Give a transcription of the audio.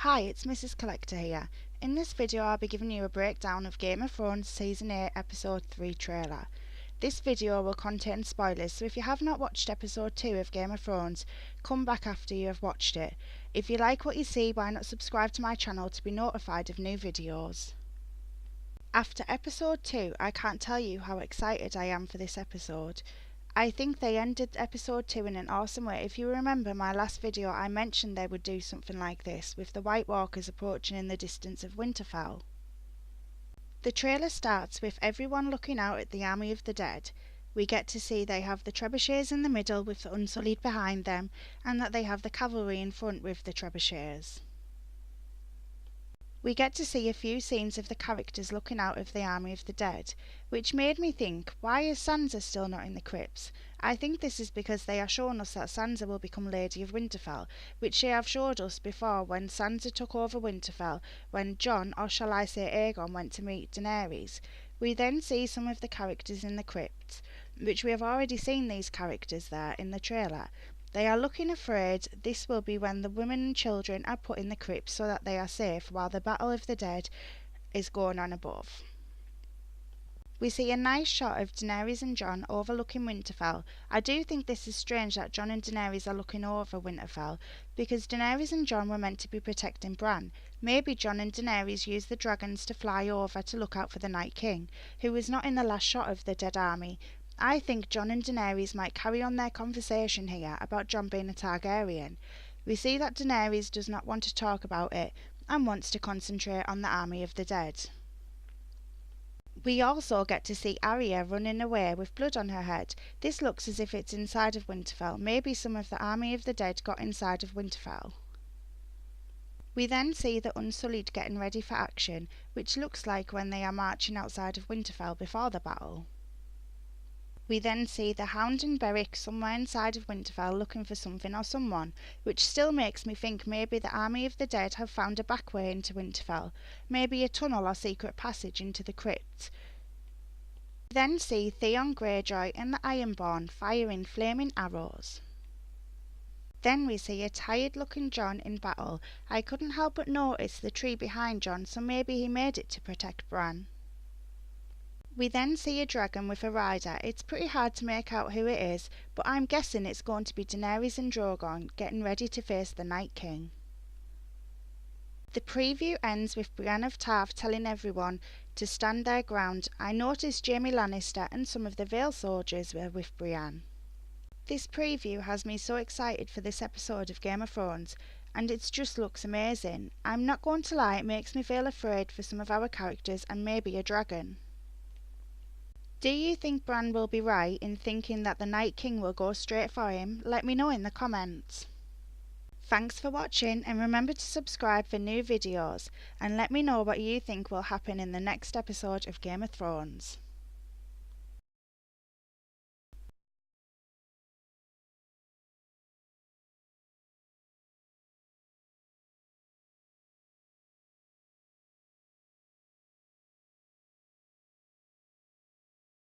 Hi, it's Mrs. Collector here. In this video I'll be giving you a breakdown of Game of Thrones Season 8 Episode 3 trailer. This video will contain spoilers, so if you have not watched Episode 2 of Game of Thrones, come back after you have watched it. If you like what you see, why not subscribe to my channel to be notified of new videos. After Episode 2, I can't tell you how excited I am for this episode. I think they ended episode 2 in an awesome way. If you remember my last video, I mentioned they would do something like this, with the White Walkers approaching in the distance of Winterfell. The trailer starts with everyone looking out at the army of the dead. We get to see they have the trebuchets in the middle with the Unsullied behind them, and that they have the cavalry in front with the trebuchets. We get to see a few scenes of the characters looking out of the army of the dead, which made me think, why is Sansa still not in the crypts? I think this is because they are showing us that Sansa will become Lady of Winterfell, which they have showed us before when Sansa took over Winterfell, when Jon, or shall I say Aegon, went to meet Daenerys. We then see some of the characters in the crypts, which we have already seen these characters there in the trailer. They are looking afraid. This will be when the women and children are put in the crypts so that they are safe while the Battle of the Dead is going on above. We see a nice shot of Daenerys and Jon overlooking Winterfell. I do think this is strange that Jon and Daenerys are looking over Winterfell, because Daenerys and Jon were meant to be protecting Bran. Maybe Jon and Daenerys used the dragons to fly over to look out for the Night King, who is not in the last shot of the dead army. I think Jon and Daenerys might carry on their conversation here about Jon being a Targaryen. We see that Daenerys does not want to talk about it and wants to concentrate on the army of the dead. We also get to see Arya running away with blood on her head. This looks as if it's inside of Winterfell. Maybe some of the army of the dead got inside of Winterfell. We then see the Unsullied getting ready for action, which looks like when they are marching outside of Winterfell before the battle. We then see the Hound and Beric somewhere inside of Winterfell looking for something or someone, which still makes me think maybe the army of the dead have found a back way into Winterfell, maybe a tunnel or secret passage into the crypt. We then see Theon Greyjoy and the Ironborn firing flaming arrows. Then we see a tired looking Jon in battle. I couldn't help but notice the tree behind Jon, so maybe he made it to protect Bran. We then see a dragon with a rider. It's pretty hard to make out who it is, but I'm guessing it's going to be Daenerys and Drogon getting ready to face the Night King. The preview ends with Brienne of Tarth telling everyone to stand their ground. I noticed Jaime Lannister and some of the Vale soldiers were with Brienne. This preview has me so excited for this episode of Game of Thrones, and it just looks amazing. I'm not going to lie, it makes me feel afraid for some of our characters and maybe a dragon. Do you think Bran will be right in thinking that the Night King will go straight for him? Let me know in the comments. Thanks for watching, and remember to subscribe for new videos, and let me know what you think will happen in the next episode of Game of Thrones.